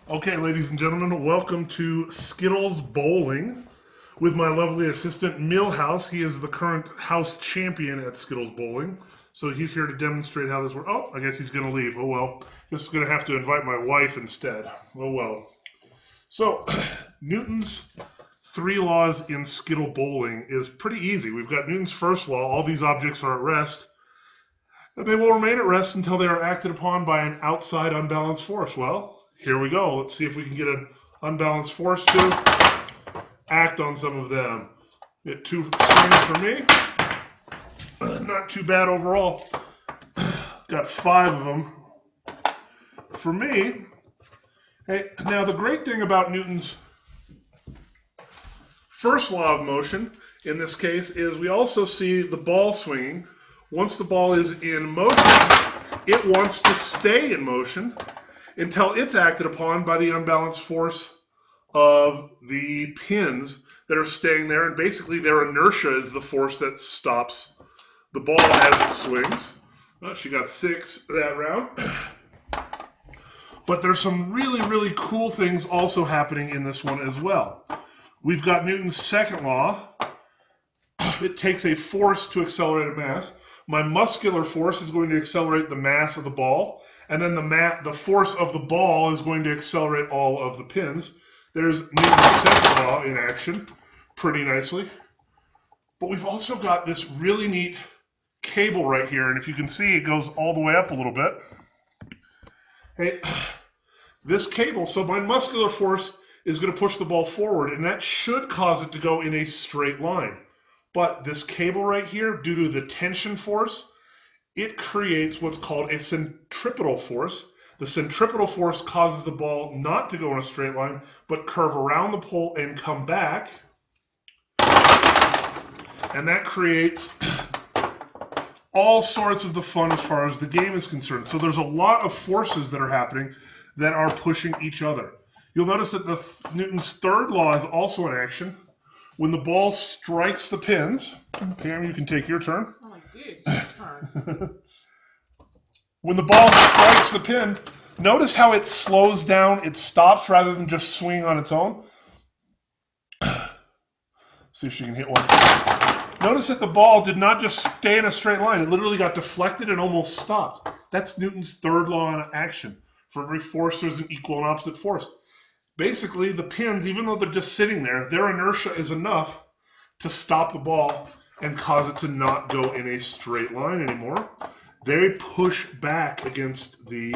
Okay, ladies and gentlemen, welcome to Skittles Bowling with my lovely assistant, Millhouse. He is the current house champion at Skittles Bowling. So he's here to demonstrate how this works. Oh, I guess he's going to leave. Oh, well. Just going to have to invite my wife instead. Oh, well. So, Newton's 3 laws in Skittle Bowling is pretty easy. We've got Newton's first law. All these objects are at rest. And they will remain at rest until they are acted upon by an outside unbalanced force. Well, here we go. Let's see if we can get an unbalanced force to act on some of them. Get 2 swings for me. Not too bad overall. Got 5 of them for me. Hey, now the great thing about Newton's first law of motion in this case is we also see the ball swinging. Once the ball is in motion, it wants to stay in motion until it's acted upon by the unbalanced force of the pins that are staying there. And basically their inertia is the force that stops the ball as it swings. Well, she got 6 that round. But there's some really, really cool things also happening in this one as well. We've got Newton's second law. It takes a force to accelerate a mass. My muscular force is going to accelerate the mass of the ball, and then the force of the ball is going to accelerate all of the pins. There's Newton's second law in action pretty nicely. But we've also got this really neat cable right here, and if you can see, it goes all the way up a little bit. Hey, this cable, so my muscular force is going to push the ball forward, and that should cause it to go in a straight line. But this cable right here, due to the tension force, it creates what's called a centripetal force. The centripetal force causes the ball not to go in a straight line, but curve around the pole and come back. And that creates all sorts of the fun as far as the game is concerned. So there's a lot of forces that are happening that are pushing each other. You'll notice that Newton's third law is also in action. When the ball strikes the pins, Pam, you can take your turn. Oh, I did. It's your turn. When the ball strikes the pin, notice how it slows down, it stops rather than just swinging on its own. See if she can hit one. Notice that the ball did not just stay in a straight line. It literally got deflected and almost stopped. That's Newton's third law in action. For every force, there's an equal and opposite force. Basically, the pins, even though they're just sitting there, their inertia is enough to stop the ball and cause it to not go in a straight line anymore. They push back against the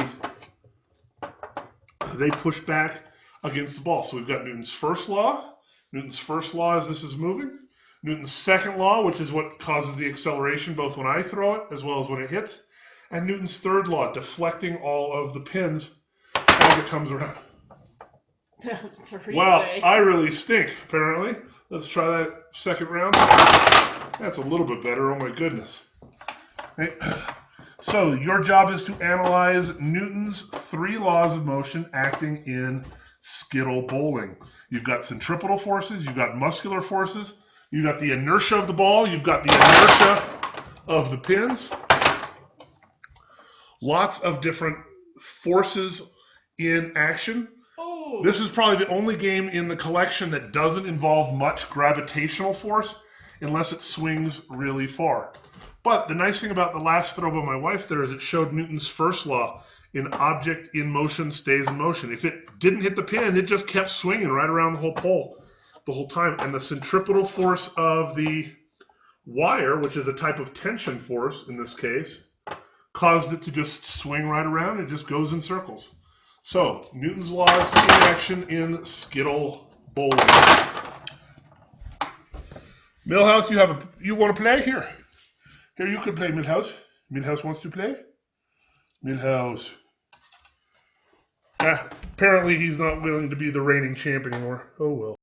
ball. So we've got Newton's first law. Newton's first law is this is moving. Newton's second law, which is what causes the acceleration both when I throw it as well as when it hits. And Newton's third law, deflecting all of the pins as it comes around. Wow, I really stink, apparently. Let's try that second round. That's a little bit better. Oh, my goodness. Okay. So your job is to analyze Newton's 3 laws of motion acting in Skittle Bowling. You've got centripetal forces. You've got muscular forces. You've got the inertia of the ball. You've got the inertia of the pins. Lots of different forces in action. This is probably the only game in the collection that doesn't involve much gravitational force unless it swings really far. But the nice thing about the last throw by my wife there is it showed Newton's first law. An object in motion stays in motion. If it didn't hit the pin, it just kept swinging right around the whole pole the whole time. And the centripetal force of the wire, which is a type of tension force in this case, caused it to just swing right around. It just goes in circles. So, Newton's laws in action in Skittle Bowling. Millhouse, you want to play? Here, you can play, Millhouse. Millhouse wants to play? Millhouse. Apparently he's not willing to be the reigning champ anymore. Oh well.